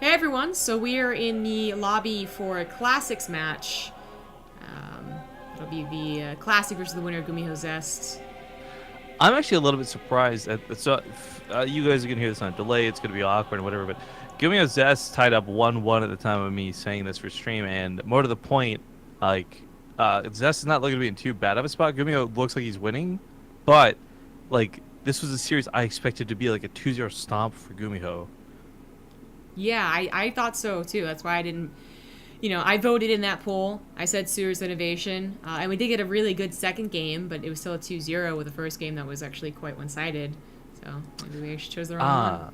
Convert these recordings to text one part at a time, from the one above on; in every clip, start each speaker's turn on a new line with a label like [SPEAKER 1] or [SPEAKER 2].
[SPEAKER 1] Hey everyone, so we are in the lobby for a Classics match. It'll be the Classic versus the winner of Gumiho Zest.
[SPEAKER 2] I'm actually a little bit surprised at so you guys are gonna hear this on a delay. It's gonna be awkward and whatever. But Give Me a Zest tied up 1-1 at the time of me saying this for stream, and more to the point, like Zest is not looking to be in too bad of a spot. Gumio looks like he's winning, but like this was a series I expected to be like a 2-0 stomp for Gumiho.
[SPEAKER 1] Yeah, I thought so too. That's why I didn't, I voted in that poll. I said Sewer's Innovation. And we did get a really good second game, but it was still a 2-0 with the first game that was actually quite one-sided. So maybe we chose the wrong one.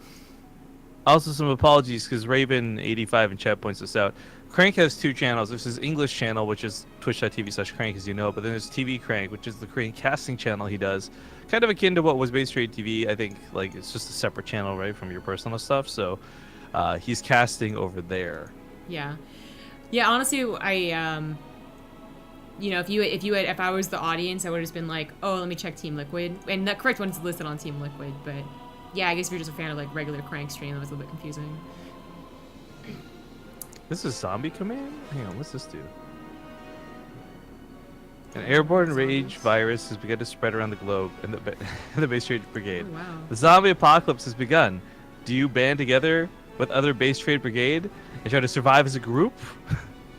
[SPEAKER 2] Also, some apologies because Raven85 in chat points this out. Crank has 2 channels. There's his English channel, which is twitch.tv/crank, as you know, but then there's TV Crank, which is the Korean casting channel he does. Kind of akin to what was BaseTradeTV. I think like it's just a separate channel, right, from your personal stuff. So he's casting over there.
[SPEAKER 1] Yeah. Yeah, honestly, if I was the audience, I would have just been like, oh, let me check Team Liquid. And the correct one's listed on Team Liquid, but yeah, I guess if you're just a fan of like regular Crank stream, that was a little bit confusing.
[SPEAKER 2] This is Zombie Command? Hang on, what's this do? An airborne rage virus has begun to spread around the globe in the Base Trade Brigade.
[SPEAKER 1] Oh, wow.
[SPEAKER 2] The zombie apocalypse has begun. Do you band together with other Base Trade Brigade and try to survive as a group?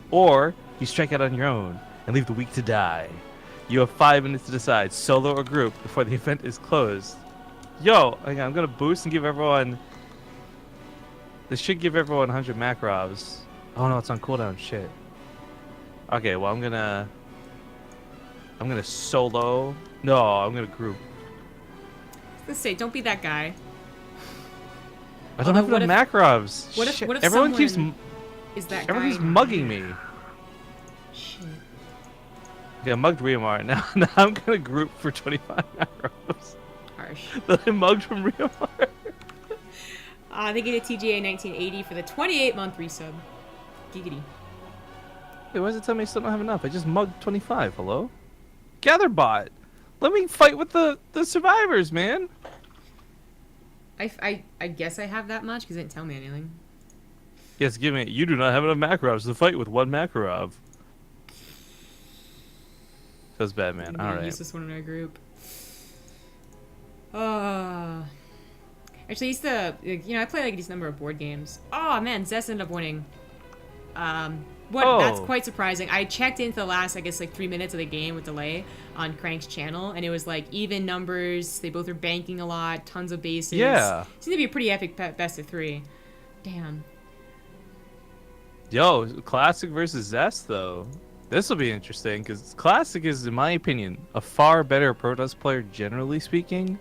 [SPEAKER 2] Or you strike out on your own and leave the weak to die? You have 5 minutes to decide, solo or group, before the event is closed. Yo, hang on, I'm gonna boost and give everyone... This should give everyone 100 Makarovs. Oh no, it's on cooldown, shit. Okay, well I'm gonna solo. No, I'm gonna group.
[SPEAKER 1] Let's say, don't be that guy.
[SPEAKER 2] I don't have enough Makarovs.
[SPEAKER 1] What if
[SPEAKER 2] everyone keeps
[SPEAKER 1] is that
[SPEAKER 2] everyone
[SPEAKER 1] guy
[SPEAKER 2] keeps mugging me.
[SPEAKER 1] Shit.
[SPEAKER 2] Okay, I mugged Riamar. Now I'm gonna group for 25 Makarovs.
[SPEAKER 1] Harsh.
[SPEAKER 2] That I mugged from Riamar.
[SPEAKER 1] They get a TGA 1980 for the 28-month resub. Giggity.
[SPEAKER 2] Hey, why does it tell me I still don't have enough? I just mugged 25. Hello? Gatherbot! Let me fight with the survivors, man!
[SPEAKER 1] I guess I have that much because it didn't tell me anything.
[SPEAKER 2] Yes, give me. You do not have enough Makarovs to fight with 1 Makarov. Feels bad, man. Alright.
[SPEAKER 1] Use this one in our group. Actually, I play like a decent number of board games. Oh man, Zest ended up winning. That's quite surprising. I checked into the last, I guess, like 3 minutes of the game with delay on Crank's channel, and it was like even numbers. They both were banking a lot, tons of bases.
[SPEAKER 2] Yeah.
[SPEAKER 1] Seemed to be a pretty epic best of 3. Damn.
[SPEAKER 2] Yo, Classic versus Zest, though. This will be interesting, because Classic is, in my opinion, a far better Protest player, generally speaking.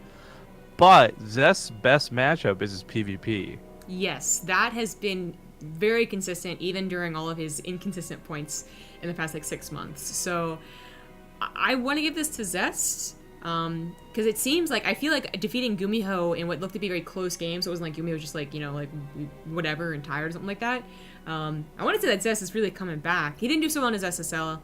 [SPEAKER 2] But Zest's best matchup is his PvP.
[SPEAKER 1] Yes, that has been very consistent, even during all of his inconsistent points in the past, like, 6 months. So, I want to give this to Zest, because it seems like, I feel like defeating Gumiho in what looked to be a very close game, so it wasn't like Gumiho was just like, like, whatever, and tired or something like that. I want to say that Zest is really coming back. He didn't do so well in his SSL,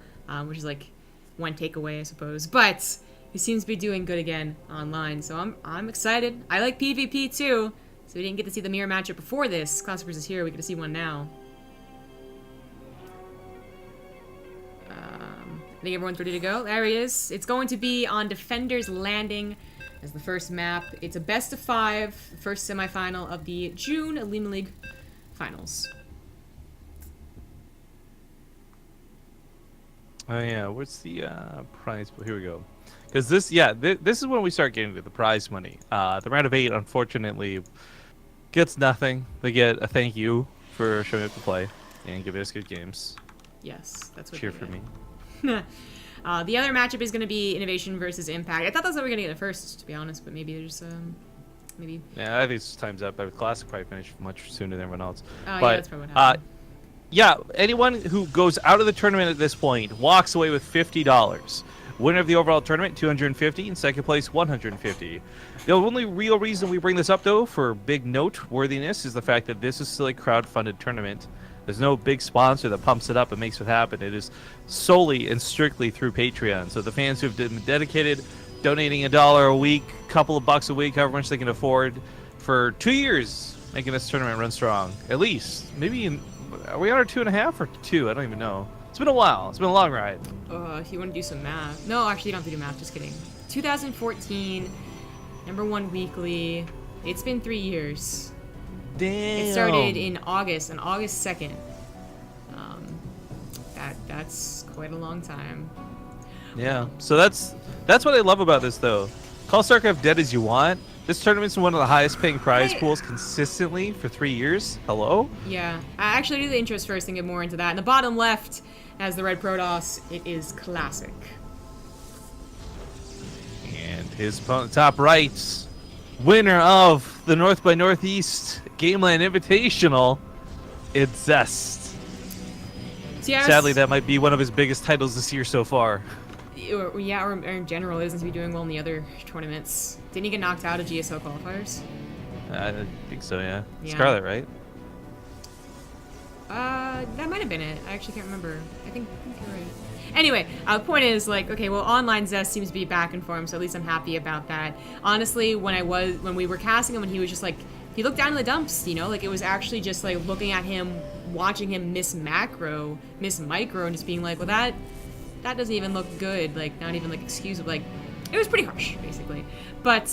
[SPEAKER 1] which is, like, one takeaway, I suppose, but he seems to be doing good again online, so I'm excited. I like PvP, too. So we didn't get to see the mirror matchup before this. Classic versus here, we get to see one now. I think everyone's ready to go. There he is. It's going to be on Defender's Landing as the first map. It's a best of 5, first semifinal of the June Olimoleague finals.
[SPEAKER 2] Oh yeah, what's the prize? Here we go. Because this is when we start getting to the prize money. The round of 8, unfortunately, gets nothing. They get a thank you for showing up to play and giving us good games.
[SPEAKER 1] Yes, that's what.
[SPEAKER 2] Cheer for me.
[SPEAKER 1] The other matchup is going to be Innovation versus Impact. I thought that's what we were going to get at first, to be honest, but maybe there's maybe.
[SPEAKER 2] Yeah, I think it's time's up. But Classic probably finished much sooner than everyone else.
[SPEAKER 1] Yeah,
[SPEAKER 2] But
[SPEAKER 1] that's probably what happened.
[SPEAKER 2] yeah, anyone who goes out of the tournament at this point walks away with $50. Winner of the overall tournament, $250. In second place, $150. The only real reason we bring this up, though, for big noteworthiness, is the fact that this is still a crowd-funded tournament. There's no big sponsor that pumps it up and makes it happen. It is solely and strictly through Patreon. So the fans who have been dedicated, donating $1 a week, couple of bucks a week, however much they can afford, for 2 years, making this tournament run strong. At least. Maybe are we on our 2.5 or 2? I don't even know. It's been a while. It's been a long ride.
[SPEAKER 1] If you want to do some math. No, actually, you don't have to do math. Just kidding. 2014, #1 weekly. It's been 3 years.
[SPEAKER 2] Damn.
[SPEAKER 1] It started in August, on August 2nd. That's quite a long time.
[SPEAKER 2] Yeah. So that's what I love about this, though. Call StarCraft dead as you want. This tournament's one of the highest paying prize pools consistently for 3 years. Hello?
[SPEAKER 1] Yeah. I actually do the intros first and get more into that. In the bottom left, as the red Protoss, it is Classic.
[SPEAKER 2] And his opponent, top right, winner of the North by Northeast Gameland Invitational, it's Zest.
[SPEAKER 1] Yes.
[SPEAKER 2] Sadly, that might be one of his biggest titles this year so far.
[SPEAKER 1] Or in general, it doesn't seem to be doing well in the other tournaments. Didn't he get knocked out of GSL qualifiers?
[SPEAKER 2] I think so, yeah.
[SPEAKER 1] Yeah.
[SPEAKER 2] Scarlet, right?
[SPEAKER 1] That might have been it. I actually can't remember. I think you're right. Anyway, the point is, like, okay, well, online Zest seems to be back in form, so at least I'm happy about that. Honestly, when we were casting him, and he was just like, he looked down in the dumps, you know, like it was actually just like looking at him, watching him miss macro, miss micro, and just being like, well, that doesn't even look good, like not even like excusable, like it was pretty harsh, basically. But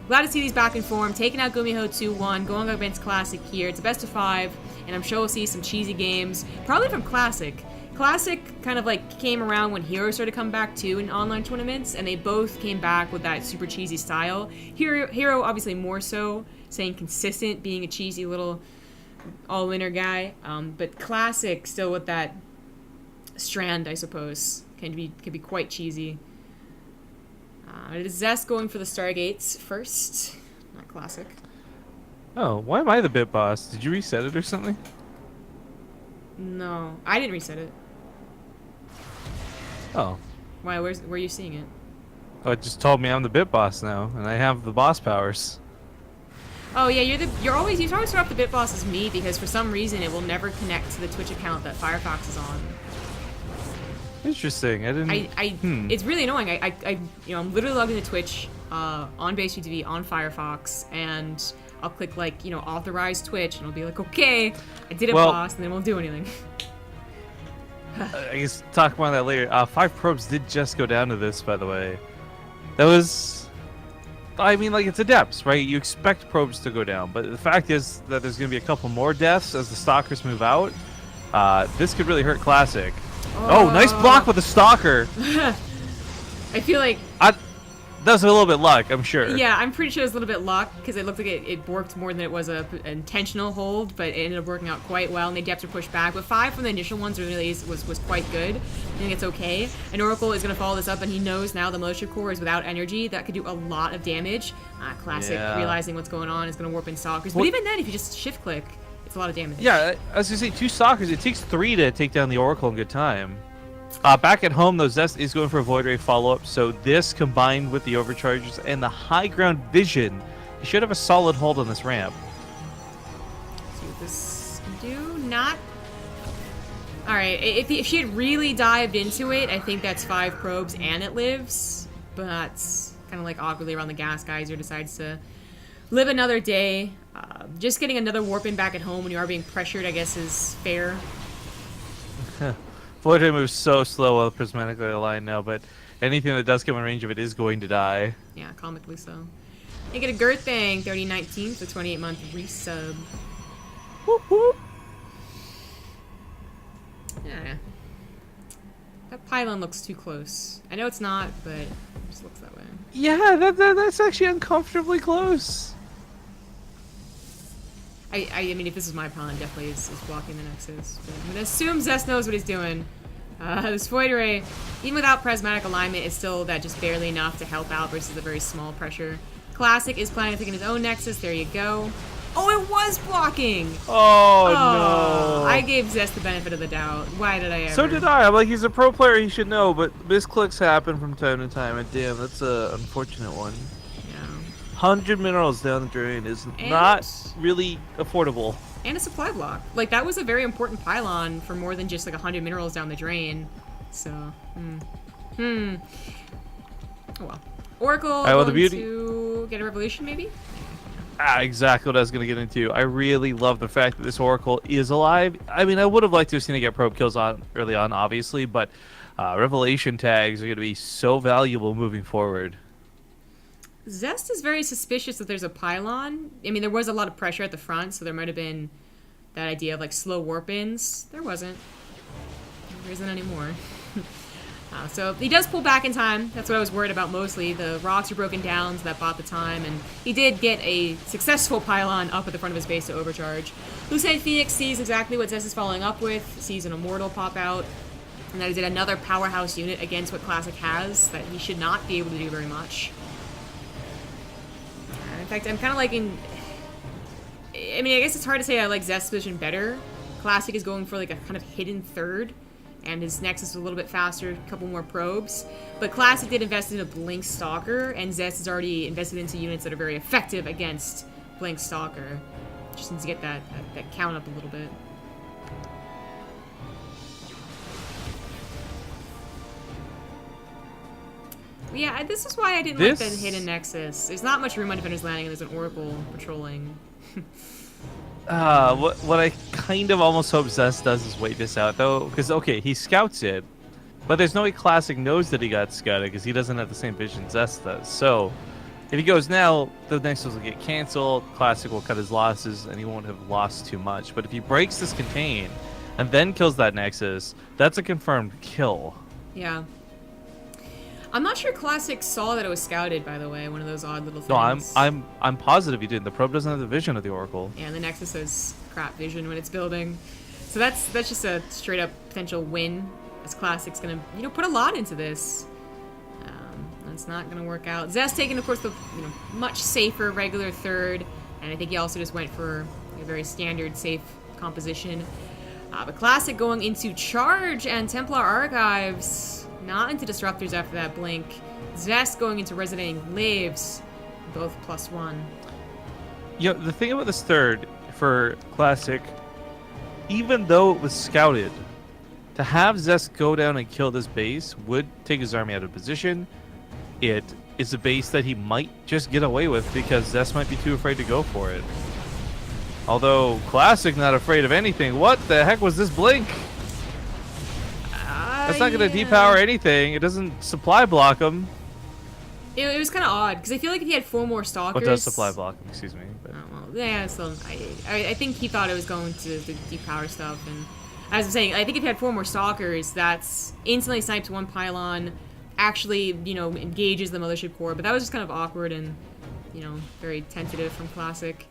[SPEAKER 1] glad to see these back in form, taking out Gumiho 2-1, going up against Classic here. It's a best of 5, and I'm sure we'll see some cheesy games, probably from Classic. Classic kind of like came around when Hero started to come back too in online tournaments, and they both came back with that super cheesy style. Hero obviously more so, staying consistent, being a cheesy little all-winner guy, but Classic still with that strand, I suppose, can be quite cheesy. It is Zest going for the Stargates first, not Classic.
[SPEAKER 2] Oh, why am I the bit boss? Did you reset it or something?
[SPEAKER 1] No, I didn't reset it.
[SPEAKER 2] Oh.
[SPEAKER 1] Why? Where are you seeing it?
[SPEAKER 2] Oh, it just told me I'm the bit boss now, and I have the boss powers.
[SPEAKER 1] Oh yeah, you always start off the bit boss as me because for some reason it will never connect to the Twitch account that Firefox is on.
[SPEAKER 2] Interesting. I didn't.
[SPEAKER 1] It's really annoying. I'm literally logged into Twitch on BaseTradeTV on Firefox, and I'll click like authorize Twitch, and it'll be like, okay, I did it, boss, and then it won't do anything.
[SPEAKER 2] I guess talk about that later. 5 probes did just go down to this, by the way. That was, I mean, like, it's adepts, right? You expect probes to go down, but the fact is that there's going to be a couple more deaths as the stalkers move out. This could really hurt Classic. Oh, nice block with the stalker.
[SPEAKER 1] I feel like
[SPEAKER 2] that was a little bit luck, I'm sure.
[SPEAKER 1] Yeah, I'm pretty sure it was a little bit luck because it looked like it worked more than it was an intentional hold, but it ended up working out quite well, and the adepts are pushed back. But 5 from the initial ones really was quite good. I think it's okay. And Oracle is going to follow this up, and he knows now the Militia Core is without energy. That could do a lot of damage. Classic, realizing what's going on, is going to warp in stalkers. But even then, if you just shift click, it's a lot of damage.
[SPEAKER 2] Yeah, I was going to say 2 stalkers. It takes 3 to take down the Oracle in good time. Back at home, though, Zest is going for a Void Ray follow-up, so this, combined with the overcharges and the high ground vision, he should have a solid hold on this ramp.
[SPEAKER 1] Let's see what this can do. Not... Alright, if she had really dived into it, I think that's 5 probes and it lives, but kind of like awkwardly around the gas geyser decides to live another day. Just getting another warp in back at home when you are being pressured, I guess, is fair.
[SPEAKER 2] Void Ray moves so slow while prismatically aligned now, but anything that does come in range of it is going to die. Yeah,
[SPEAKER 1] comically so. You get a Gerthang, 3019 for 28-month resub.
[SPEAKER 2] Whoop whoop.
[SPEAKER 1] Yeah. That pylon looks too close. I know it's not, but it just looks that way.
[SPEAKER 2] Yeah, that's actually uncomfortably close.
[SPEAKER 1] I mean, if this is my pylon, definitely is blocking the Nexus. But I'm going to assume Zest knows what he's doing. This Void Ray, even without prismatic alignment, is still that just barely enough to help out versus the very small pressure. Classic is planning on taking his own Nexus. There you go. Oh, it was blocking!
[SPEAKER 2] Oh, no.
[SPEAKER 1] I gave Zest the benefit of the doubt. Why did I ever?
[SPEAKER 2] So did I. I'm like, he's a pro player, he should know, but misclicks happen from time to time, and damn, that's an unfortunate one. 100 minerals down the drain is not really affordable.
[SPEAKER 1] And a supply block. Like, that was a very important pylon for more than just like 100 minerals down the drain. So, Oh well. Oracle going to get a revolution, maybe?
[SPEAKER 2] Exactly what I was going to get into. I really love the fact that this Oracle is alive. I mean, I would have liked to have seen it get probe kills on early on, obviously, but revelation tags are going to be so valuable moving forward.
[SPEAKER 1] Zest is very suspicious that there's a pylon. I mean, there was a lot of pressure at the front, so there might have been that idea of like slow warp-ins. There wasn't. There isn't anymore. So he does pull back in time. That's what I was worried about mostly. The rocks are broken down, so that bought the time, and he did get a successful pylon up at the front of his base to overcharge. Lucid Phoenix sees exactly what Zest is following up with, sees an Immortal pop out, and that is another powerhouse unit against what Classic has, that he should not be able to do very much. In fact, I'm kind of liking... I mean, I guess it's hard to say I like Zest's position better. Classic is going for like a kind of hidden third, and his Nexus is a little bit faster, a couple more probes. But Classic did invest in a Blink Stalker, and Zest has already invested into units that are very effective against Blink Stalker. Just needs to get that count up a little bit. But yeah, this is why I didn't like the hidden Nexus. There's not much room on Defender's Landing, and there's an Oracle patrolling.
[SPEAKER 2] What I kind of almost hope Zest does is wait this out, though, because, okay, he scouts it, but there's no way Classic knows that he got scouted, because he doesn't have the same vision Zest does. So, if he goes now, the Nexus will get canceled, Classic will cut his losses, and he won't have lost too much. But if he breaks this contain, and then kills that Nexus, that's a confirmed kill.
[SPEAKER 1] Yeah. I'm not sure Classic saw that it was scouted, by the way, one of those odd little things.
[SPEAKER 2] No, I'm positive he did. The probe doesn't have the vision of the Oracle.
[SPEAKER 1] Yeah, and the Nexus has crap vision when it's building. So that's just a straight up potential win, as Classic's gonna, put a lot into this. That's not gonna work out. Zest taking, of course, the much safer regular third, and I think he also just went for a very standard safe composition. But Classic going into Charge and Templar Archives. Not into Disruptors after that blink. Zest going into Resonating Glaives, both +1.
[SPEAKER 2] The thing about this third for Classic, even though it was scouted, to have Zest go down and kill this base would take his army out of position. It is a base that he might just get away with because Zest might be too afraid to go for it. Although Classic not afraid of anything. What the heck was this blink? That's not going to depower anything. It doesn't supply block him.
[SPEAKER 1] It was kind of odd, because I feel like if he had 4 more Stalkers...
[SPEAKER 2] What does supply block him? Excuse me. But...
[SPEAKER 1] well, yeah, so I think he thought it was going to depower stuff. And as I'm saying, I think if he had 4 more Stalkers, that's instantly snipes 1 pylon, actually, engages the Mothership Core. But that was just kind of awkward and, very tentative from Classic.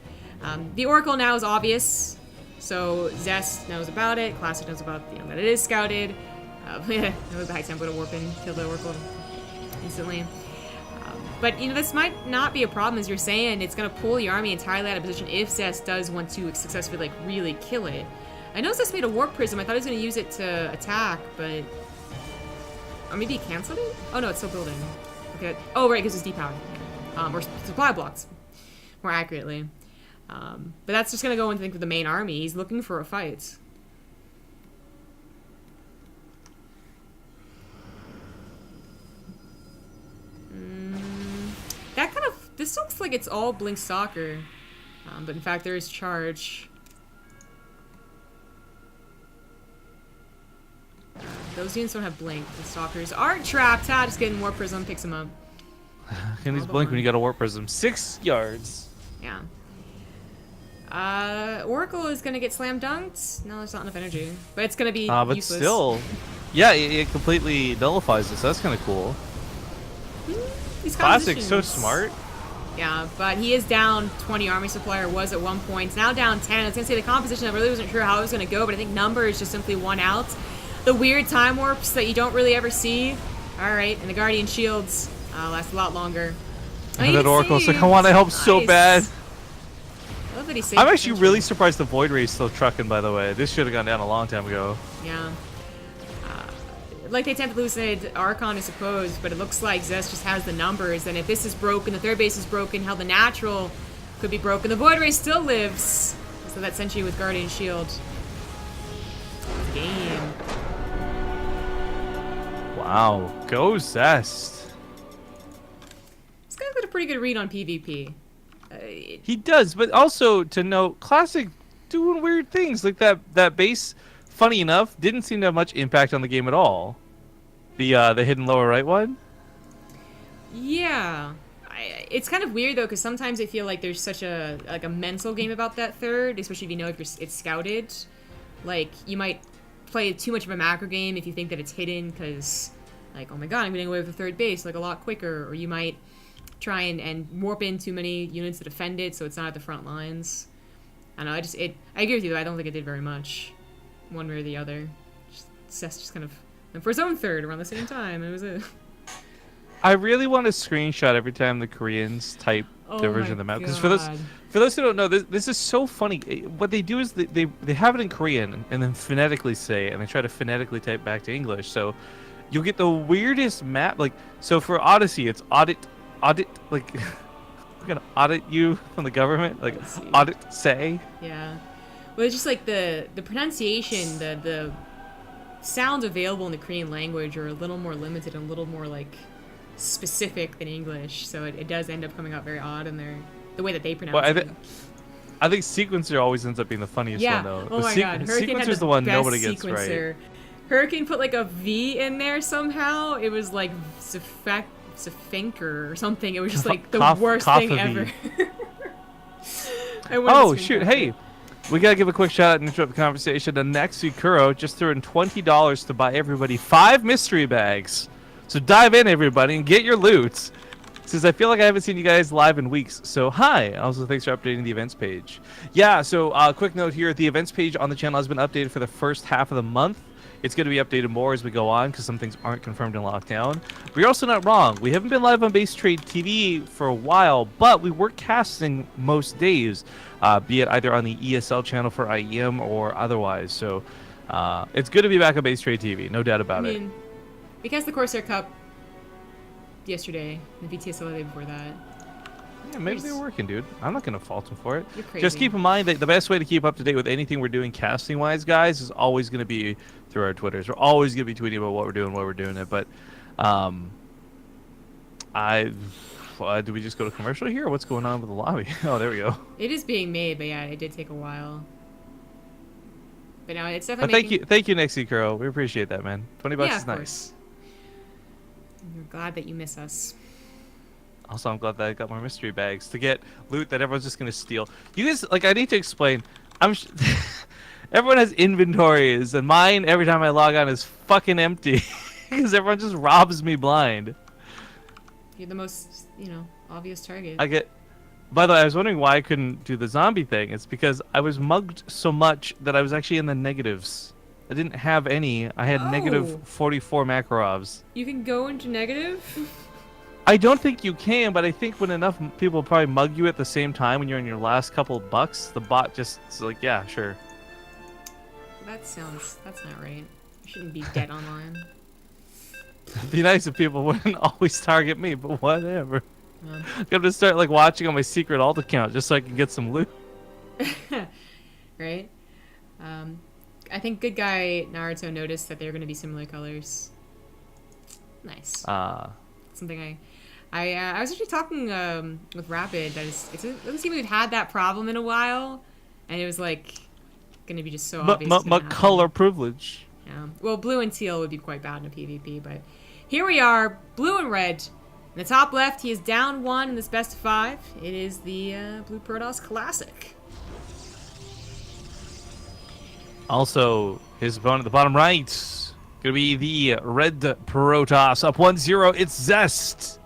[SPEAKER 1] The Oracle now is obvious, so Zest knows about it. Classic knows about, that it is scouted. It was the high tempo to warp in, kill the Oracle instantly. But, this might not be a problem, as you're saying. It's going to pull the army entirely out of position if Zest does want to successfully, really kill it. I know Zest made a Warp Prism. I thought he was going to use it to attack, but... Or maybe he canceled it? Oh, no, it's still building. Okay. Oh, right, because it's depowered. Or supply blocks, more accurately. But that's just going to go into, the main army. He's looking for a fight. This looks like it's all Blink Stalker, but in fact there is Charge. Those units don't have Blink. The Stalkers aren't trapped. Just getting Warp Prism, picks him up.
[SPEAKER 2] Can these Blink when you got a Warp Prism? 6 yards.
[SPEAKER 1] Yeah. Oracle is gonna get slam dunked. No, there's not enough energy, but it's gonna be
[SPEAKER 2] but
[SPEAKER 1] useless.
[SPEAKER 2] Still, yeah, it completely nullifies it. So that's kind of cool. Classic's so smart.
[SPEAKER 1] Yeah, but he is down 20 army supply, or was at one point. Now down 10. I was going to say the composition, I really wasn't sure how it was going to go, but I think numbers just simply won out. The weird time warps that you don't really ever see. Alright, and the Guardian Shields last a lot longer.
[SPEAKER 2] And that Oracle's like, I want to help so bad.
[SPEAKER 1] I love that he saved
[SPEAKER 2] I'm actually really surprised the Void Ray's still trucking, by the way. This should have gone down a long time ago.
[SPEAKER 1] Yeah. Like they tend to hallucinate Archon, I suppose, but it looks like Zest just has the numbers, and if this is broken, the third base is broken, how the natural could be broken. The Void Ray still lives, so that sent you with Guardian Shield. Game.
[SPEAKER 2] Wow, go Zest.
[SPEAKER 1] This guy's got a pretty good read on PvP.
[SPEAKER 2] He does, but also to note, Classic doing weird things like that base. Funny enough, didn't seem to have much impact on the game at all. The hidden lower right one.
[SPEAKER 1] Yeah. It's kind of weird though, because sometimes I feel like there's such a mental game about that third, especially if you know if it's scouted. Like you might play too much of a macro game if you think that it's hidden, because like, oh my god, I'm getting away with the third base like a lot quicker, or you might try and warp in too many units to defend it, so it's not at the front lines. I don't know. I agree with you though. I don't think it did very much, one way or the other. Zest just kind of went for his own third around the same time. It was a.
[SPEAKER 2] I really want to screenshot every time the Koreans type their version of the map, because for those who don't know, this is so funny. What they do is they have it in Korean and then phonetically say it, and they try to phonetically type back to English. So you'll get the weirdest map. Like, so for Odyssey, it's audit, like we're gonna audit you from the government, like audit say.
[SPEAKER 1] Yeah, well, it's just like the pronunciation, the sounds available in the Korean language are a little more limited and a little more like specific than English, so it does end up coming out very odd in the way that they pronounce it.
[SPEAKER 2] I think Sequencer always ends up being the funniest one though.
[SPEAKER 1] Oh my god, Hurricane had
[SPEAKER 2] the one nobody gets right.
[SPEAKER 1] Hurricane put like a V in there somehow. It was like Safenker or something. It was just like the worst thing ever.
[SPEAKER 2] Oh shoot, hey, we gotta give a quick shout out and interrupt the conversation. The next Kuro just threw in $20 to buy everybody 5 mystery bags. So dive in, everybody, and get your loot. Says, I feel like I haven't seen you guys live in weeks. So hi. Also, thanks for updating the events page. Yeah, so quick note here. The events page on the channel has been updated for the first half of the month. It's going to be updated more as we go on because some things aren't confirmed in lockdown. But you're also not wrong. We haven't been live on BaseTradeTV for a while, but we were casting most days, be it either on the ESL channel for IEM or otherwise. So it's good to be back on BaseTradeTV, no doubt about it.
[SPEAKER 1] Because the Corsair Cup yesterday, the VTSL the day before that.
[SPEAKER 2] Yeah, maybe they're working, dude. I'm not going to fault them for it.
[SPEAKER 1] You're crazy.
[SPEAKER 2] Just keep in mind that the best way to keep up to date with anything we're doing casting-wise, guys, is always going to be through our Twitters. We're always going to be tweeting about what we're doing it. But do we just go to commercial here? Or what's going on with the lobby? Oh, there we go.
[SPEAKER 1] It is being made, but yeah, it did take a while. But now it's definitely
[SPEAKER 2] thank you, Nixie Crow. We appreciate that, man. $20 is nice.
[SPEAKER 1] Course. We're glad that you miss us.
[SPEAKER 2] Also, I'm glad that I got more mystery bags to get loot that everyone's just gonna steal. You guys, like, I need to explain. Everyone has inventories, and mine every time I log on is fucking empty because everyone just robs me blind.
[SPEAKER 1] You're the most, obvious target.
[SPEAKER 2] By the way, I was wondering why I couldn't do the zombie thing. It's because I was mugged so much that I was actually in the negatives. I didn't have any. I had negative 44 Makarovs.
[SPEAKER 1] You can go into negative?
[SPEAKER 2] I don't think you can, but I think when enough people probably mug you at the same time when you're in your last couple of bucks, the bot just is like, yeah, sure.
[SPEAKER 1] That's not right. You shouldn't be dead online.
[SPEAKER 2] It'd be nice if people wouldn't always target me, but whatever. I'm gonna start like watching on my secret alt account just so I can get some loot.
[SPEAKER 1] Right? I think good guy Naruto noticed that they were going to be similar colors. Nice. Something I was actually talking with Rapid that it doesn't seem we've had that problem in a while, and it was like going to be just so obvious.
[SPEAKER 2] But color privilege.
[SPEAKER 1] Yeah. Well, blue and teal would be quite bad in a PvP, but here we are, blue and red. In the top left, he is down 1 in this best of 5. It is the Blue Protoss Classic.
[SPEAKER 2] Also, his opponent at the bottom right, going to be the Red Protoss up 1-0. It's Zest.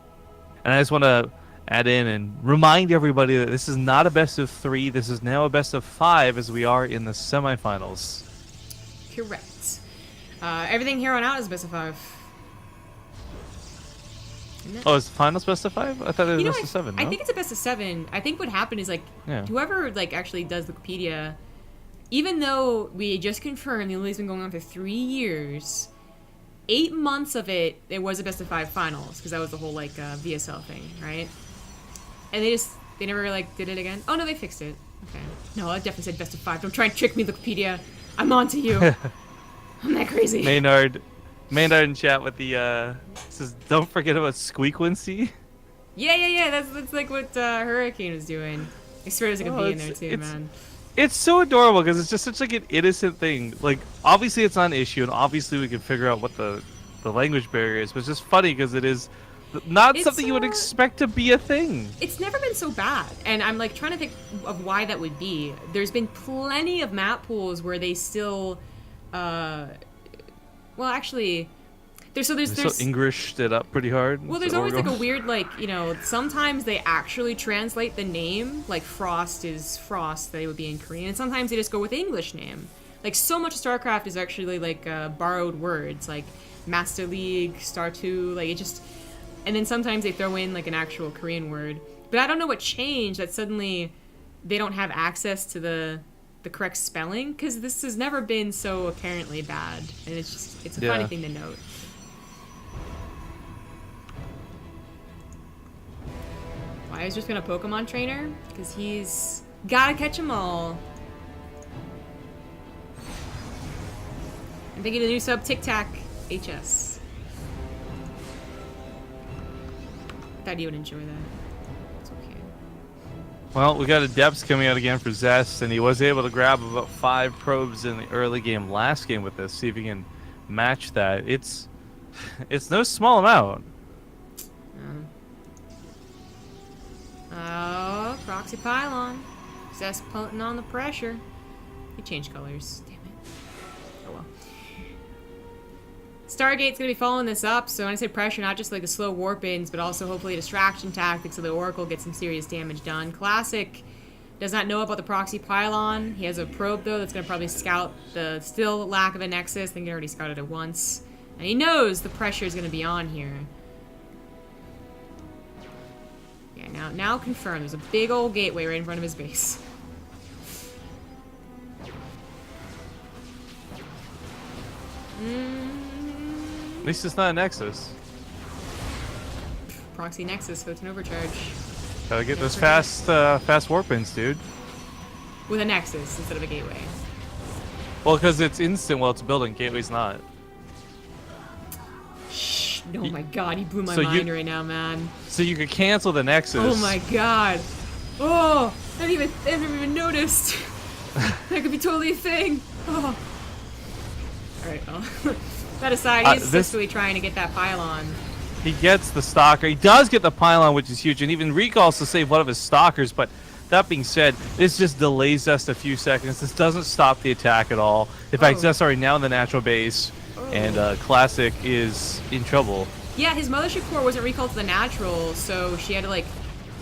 [SPEAKER 2] And I just want to add in and remind everybody that this is not a best of 3. This is now a best of 5 as we are in the semifinals.
[SPEAKER 1] Correct. Everything here on out is best of 5.
[SPEAKER 2] Oh, is the finals best of 5? I thought it was best of 7. No?
[SPEAKER 1] I think it's a best of 7. I think what happened is whoever actually does Wikipedia, even though we just confirmed the Olimoleague's been going on for 3 years, 8 months of it was a best of 5 finals because that was the whole VSL thing, right? And they never did it again. Oh no, they fixed it. Okay. No, I definitely said best of 5. Don't try and trick me, Wikipedia. I'm on to you. I'm that crazy.
[SPEAKER 2] Maynard in chat with the says, don't forget about Squeakwency.
[SPEAKER 1] Yeah. That's like what Hurricane was doing. I swear there's like a bee in there too, man.
[SPEAKER 2] It's so adorable because it's just such like an innocent thing. Like obviously it's not an issue, and obviously we can figure out what the language barrier is. But it's just funny because it is not something you would expect to be a thing.
[SPEAKER 1] It's never been so bad, and I'm like trying to think of why that would be. There's been plenty of map pools where they still, well, actually, there's
[SPEAKER 2] still Englished it up pretty hard.
[SPEAKER 1] Well, there's always like a weird sometimes they actually translate the name, like Frost is Frost, they would be in Korean, and sometimes they just go with the English name. Like so much of StarCraft is actually like borrowed words, like Master League, Star 2, like it just. And then sometimes they throw in like an actual Korean word. But I don't know what changed that suddenly they don't have access to the correct spelling, because this has never been so apparently bad. And it's a funny thing to note. Why is just gonna Pokemon trainer? Because he's gotta catch them all. I'm thinking of the new sub Tic Tac HS. Thought you would enjoy that. It's okay.
[SPEAKER 2] Well, we got a Depths coming out again for Zest, and he was able to grab about 5 probes in the early game last game with this. See if he can match that. It's no small amount.
[SPEAKER 1] Oh, Proxy Pylon. Zest putting on the pressure. He changed colors. Damn it. Oh well. Stargate's gonna be following this up, so when I say pressure, not just like the slow warp-ins, but also hopefully distraction tactics so the Oracle gets some serious damage done. Classic does not know about the Proxy Pylon. He has a probe, though, that's gonna probably scout the still lack of a Nexus. I think he already scouted it once. And he knows the pressure is gonna be on here. Yeah, now confirmed. There's a big old gateway right in front of his base.
[SPEAKER 2] At least it's not a Nexus.
[SPEAKER 1] Proxy Nexus, so it's an overcharge.
[SPEAKER 2] Gotta get those fast warp-ins, dude.
[SPEAKER 1] With a Nexus instead of a gateway.
[SPEAKER 2] Well, because it's instant while it's building. Gateway's not.
[SPEAKER 1] Shh. Oh my god, he blew my mind right now, man.
[SPEAKER 2] So you could cancel the Nexus.
[SPEAKER 1] Oh my god. Oh, I haven't even noticed. That could be totally a thing. Oh. Alright, well. That aside, he is successfully trying to get that pylon.
[SPEAKER 2] He gets the stalker. He does get the pylon, which is huge, and even recalls to save one of his stalkers. But that being said, this just delays Zest a few seconds. This doesn't stop the attack at all. In fact, Zest's already now in the natural base, and Classic is in trouble.
[SPEAKER 1] Yeah, his Mothership Core wasn't recalled to the natural, so she had to like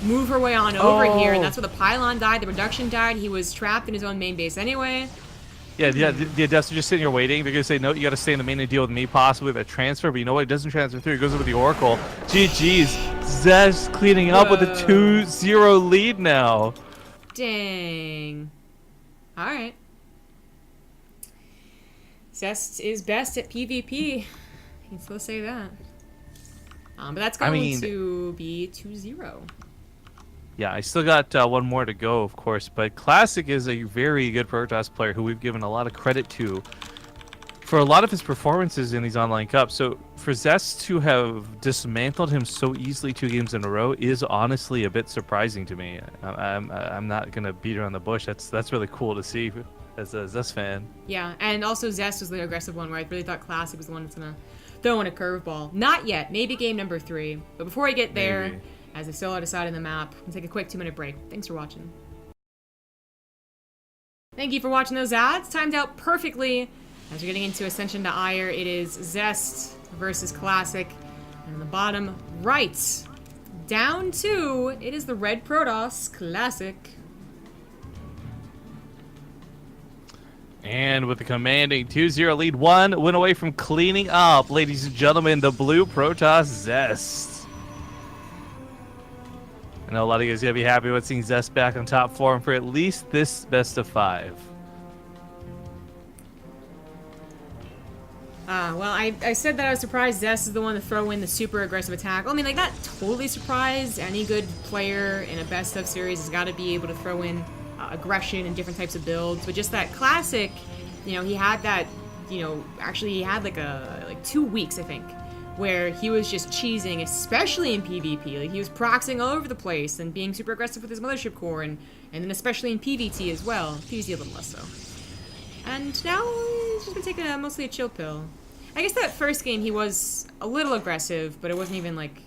[SPEAKER 1] move her way on over here, and that's where the pylon died, the reduction died. He was trapped in his own main base anyway.
[SPEAKER 2] Yeah, the Adepts are just sitting here waiting. They're going to say, no, you got to stay in the main and deal with me, possibly that transfer. But you know what? It doesn't transfer through. It goes over the Oracle. GG's. Zest cleaning up with a 2-0 lead now.
[SPEAKER 1] Dang. All right. Zest is best at PvP. I can still say that. But that's going to be 2-0.
[SPEAKER 2] Yeah, I still got one more to go, of course, but Classic is a very good Protoss player who we've given a lot of credit to for a lot of his performances in these online cups. So for Zest to have dismantled him so easily 2 games in a row is honestly a bit surprising to me. I'm not gonna beat around the bush. That's really cool to see as a Zest fan.
[SPEAKER 1] Yeah, and also Zest was the aggressive one where I really thought Classic was the one that's gonna throw in a curveball. Not yet. Maybe game number 3. But before I get there. Maybe. As they still are deciding the map, we'll take a quick 2-minute break. Thanks for watching. Thank you for watching those ads. Timed out perfectly. As we're getting into Ascension to Ire, it is Zest versus Classic. And on the bottom right, down 2, it is the Red Protoss Classic.
[SPEAKER 2] And with the commanding 2-0 lead, 1 win away from cleaning up, ladies and gentlemen, the blue Protoss Zest. I know a lot of you guys are going to be happy with seeing Zest back on top form for at least this best of 5.
[SPEAKER 1] Well, I said that I was surprised Zest is the one to throw in the super aggressive attack. I mean, like, not totally surprised. Any good player in a best of series has got to be able to throw in aggression and different types of builds. But just that Classic, you know, he had that, you know, actually he had like 2 weeks, I think, where he was just cheesing, especially in PvP. Like, he was proxying all over the place and being super aggressive with his Mothership Core, and then especially in PvT as well. PvT a little less so. And now he's just been taking mostly a chill pill. I guess that first game he was a little aggressive, but it wasn't even like,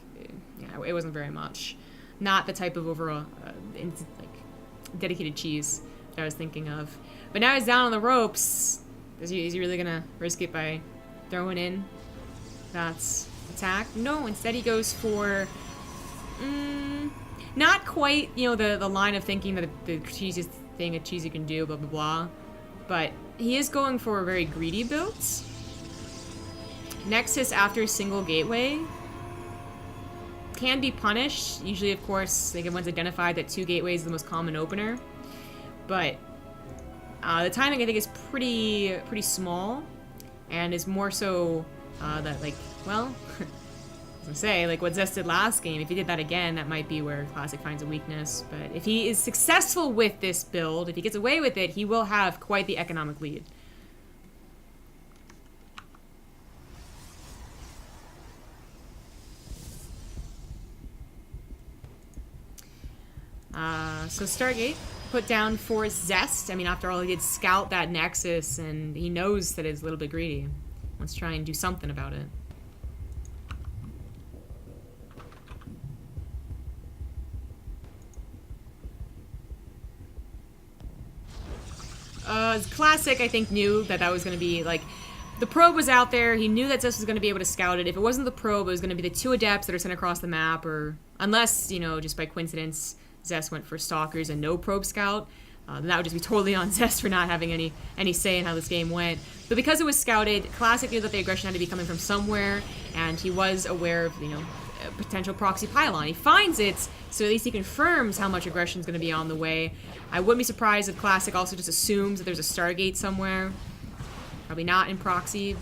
[SPEAKER 1] yeah, it wasn't very much. Not the type of overall like dedicated cheese that I was thinking of. But now he's down on the ropes. Is he really gonna risk it by throwing in that's attack? No, instead he goes for not quite, you know, the line of thinking that the cheesiest thing a cheesy can do, blah blah blah. But he is going for a very greedy build. Nexus after single gateway can be punished. Usually, of course, like everyone's identified that 2 gateways is the most common opener. But the timing, I think, is pretty small, and is more so that, like, well, I was gonna say, like what Zest did last game. If he did that again, that might be where Classic finds a weakness. But if he is successful with this build, if he gets away with it, he will have quite the economic lead. So Stargate put down for Zest. I mean, after all, he did scout that Nexus, and he knows that it's a little bit greedy. Let's try and do something about it. Classic, I think, knew that that was going to be, like, the probe was out there. He knew that Zest was going to be able to scout it. If it wasn't the probe, it was going to be the 2 adepts that are sent across the map, or unless, you know, just by coincidence, Zest went for stalkers and no probe scout. Then that would just be totally on Zest for not having any say in how this game went. But because it was scouted, Classic knew that the aggression had to be coming from somewhere, and he was aware of, you know, a potential proxy pylon. He finds it, so at least he confirms how much aggression is going to be on the way. I wouldn't be surprised if Classic also just assumes that there's a Stargate somewhere. Probably not in proxy,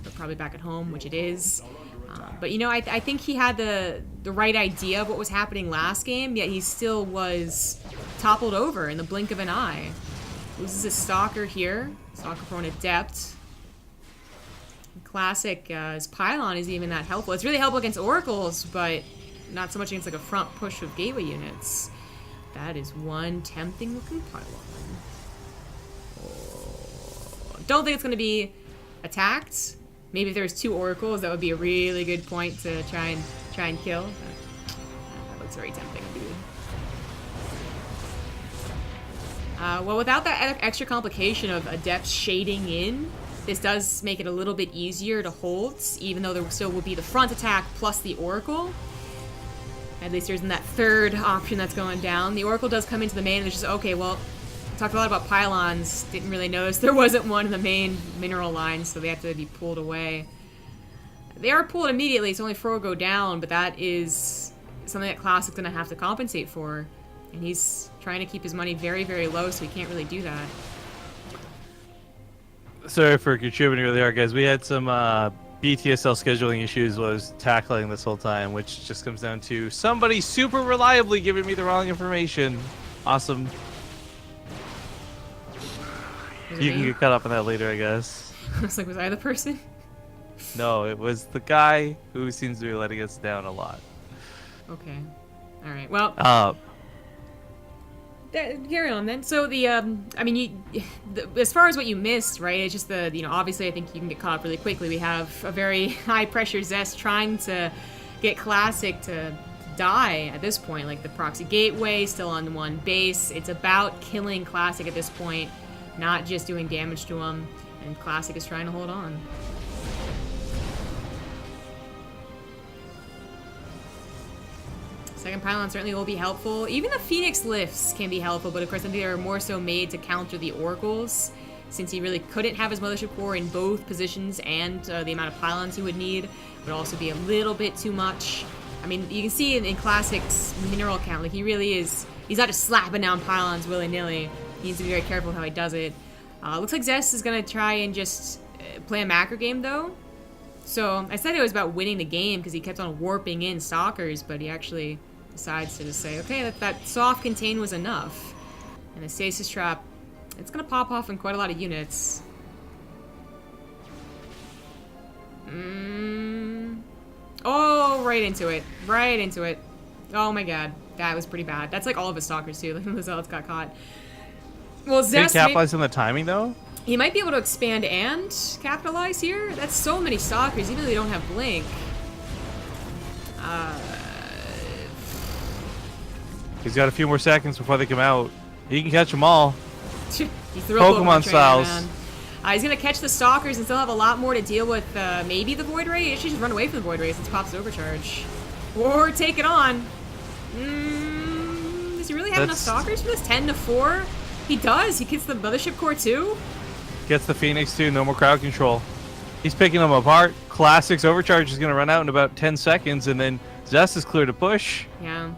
[SPEAKER 1] but probably back at home, which it is. But, you know, I think he had the right idea of what was happening last game, yet he still was toppled over in the blink of an eye. Loses his Stalker here. Stalker prone Adept. Classic, his Pylon isn't even that helpful. It's really helpful against Oracles, but not so much against, like, a front push of Gateway units. That is one tempting looking Pylon. Oh. Don't think it's going to be attacked. Maybe if there was 2 Oracles, that would be a really good point to try and kill. That looks very tempting, dude. Well, without that extra complication of Adept shading in, this does make it a little bit easier to hold, even though there still will be the front attack plus the Oracle. At least there's that 3rd option that's going down. The Oracle does come into the main, and it's just, okay, well, talked a lot about pylons, didn't really notice there wasn't one in the main mineral line, so they have to be pulled away. They are pulled immediately, so only 4 go down, but that is something that Classic's gonna have to compensate for. And he's trying to keep his money very, very low, so he can't really do that.
[SPEAKER 2] Sorry for contributing really hard, guys. We had some BTSL scheduling issues while I was tackling this whole time, which just comes down to somebody super reliably giving me the wrong information. Awesome. You can get caught up on that later, I guess.
[SPEAKER 1] I was like, was I the person?
[SPEAKER 2] No, it was the guy who seems to be letting us down a lot.
[SPEAKER 1] Okay. Alright, well... carry on then. So the, I mean, as far as what you missed, right, it's just the, you know, obviously I think you can get caught up really quickly. We have a very high-pressure Zest trying to get Classic to die at this point. Like, the proxy gateway still on one base. It's about killing Classic at this point, not just doing damage to him, and Classic is trying to hold on. Second pylon certainly will be helpful. Even the Phoenix lifts can be helpful, but of course I think they are more so made to counter the Oracles, since he really couldn't have his Mothership Core in both positions, and the amount of pylons he would need would also be a little bit too much. I mean, you can see in Classic's mineral count, like, he really is, he's not just slapping down pylons willy-nilly. He needs to be very careful how he does it. Looks like Zest is going to try and just play a macro game, though. So, I said it was about winning the game because he kept on warping in Stalkers, but he actually decides to just say, okay, that soft contain was enough. And the Stasis Trap, it's going to pop off in quite a lot of units. Oh, right into it. Right into it. Oh my god. That was pretty bad. That's like all of his stalkers too. Like the zealots got caught. Well,
[SPEAKER 2] Can he
[SPEAKER 1] Zest
[SPEAKER 2] capitalize on the timing though?
[SPEAKER 1] he might be able to expand and capitalize here. That's so many stalkers, even though they don't have blink.
[SPEAKER 2] He's got a few more seconds before they come out. He can catch them all.
[SPEAKER 1] He's the real
[SPEAKER 2] Pokemon
[SPEAKER 1] trainer,
[SPEAKER 2] styles.
[SPEAKER 1] man. He's gonna catch the stalkers and still have a lot more to deal with. Maybe the Void Ray. He should just run away from the Void Ray since Pop's overcharge, or take it on. Does he really have enough stalkers for this? 10-4. He does. He gets the Mothership Core too.
[SPEAKER 2] Gets the Phoenix too. No more crowd control. He's picking them apart. Classic's overcharge is gonna run out in about 10 seconds, and then Zest is clear to push.
[SPEAKER 1] Yeah.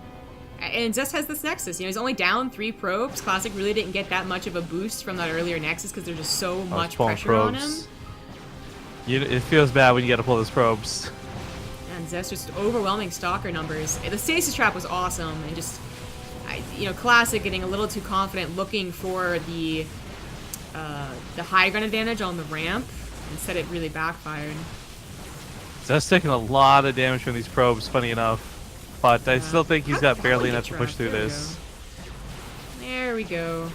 [SPEAKER 1] And Zest has this Nexus. You know, he's only down 3 probes. Classic really didn't get that much of a boost from that earlier Nexus because there's just so much pressure on him.
[SPEAKER 2] It feels bad when you got to pull those probes.
[SPEAKER 1] And Zest just overwhelming stalker numbers. The Stasis Trap was awesome, and just, you know, Classic getting a little too confident, looking for the high ground advantage on the ramp. Instead, it really backfired.
[SPEAKER 2] Zest's taking a lot of damage from these probes, funny enough. But I still think he's got barely enough to push through this.
[SPEAKER 1] There we go.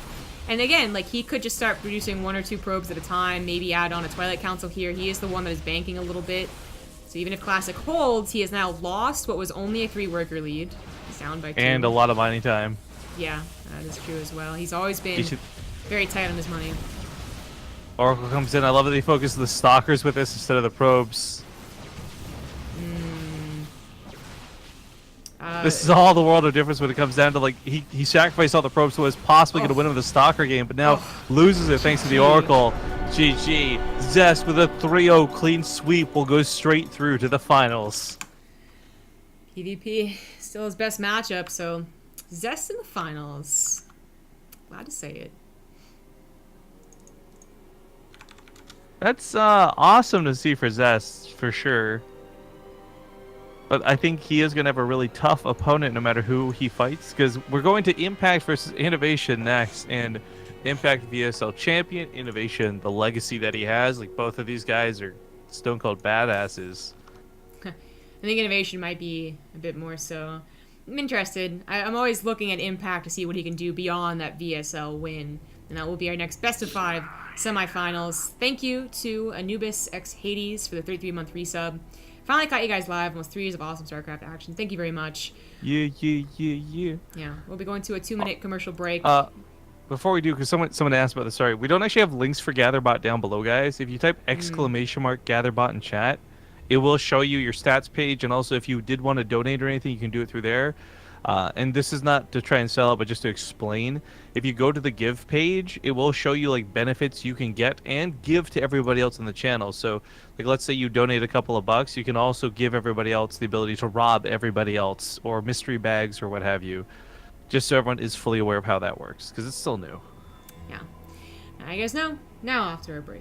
[SPEAKER 1] And again, like, he could just start producing 1 or 2 probes at a time, maybe add on a Twilight Council here. He is the one that is banking a little bit. So even if Classic holds, he has now lost what was only a 3-worker lead. He's down by 2.
[SPEAKER 2] And a lot of mining time.
[SPEAKER 1] Yeah, that is true as well. He's always been very tight on his money.
[SPEAKER 2] Oracle comes in. I love that he focuses the stalkers with this instead of the probes. This is all the world of difference when it comes down to, like, he sacrificed all the probes so he was possibly going to win with the stalker game, but now loses it thanks to the Oracle. GG. Zest with a 3-0 clean sweep will go straight through to the finals.
[SPEAKER 1] PvP still his best matchup, so Zest in the finals. Glad to say it.
[SPEAKER 2] That's awesome to see for Zest, for sure. But I think he is going to have a really tough opponent no matter who he fights, because we're going to Impact versus Innovation next, and Impact VSL champion, Innovation, the legacy that he has. Like, both of these guys are stone cold badasses.
[SPEAKER 1] I think Innovation might be a bit more so. I'm interested. I'm always looking at Impact to see what he can do beyond that VSL win. And that will be our next best of 5 semifinals. Thank you to Anubis x Hades for the 33-month resub. Finally caught you guys live. Almost 3 years of awesome StarCraft action. Thank you very much.
[SPEAKER 2] Yeah.
[SPEAKER 1] Yeah, we'll be going to a 2-minute commercial break.
[SPEAKER 2] Before we do, because someone asked about this, sorry, we don't actually have links for GatherBot down below, guys. If you type ! GatherBot in chat, it will show you your stats page, and also if you did want to donate or anything, you can do it through there. And this is not to try and sell it, but just to explain. If you go to the give page, it will show you, like, benefits you can get and give to everybody else in the channel. So, like, let's say you donate a couple of bucks, you can also give everybody else the ability to rob everybody else, or mystery bags, or what have you. Just so everyone is fully aware of how that works, because it's still new.
[SPEAKER 1] Yeah. I guess now after a break.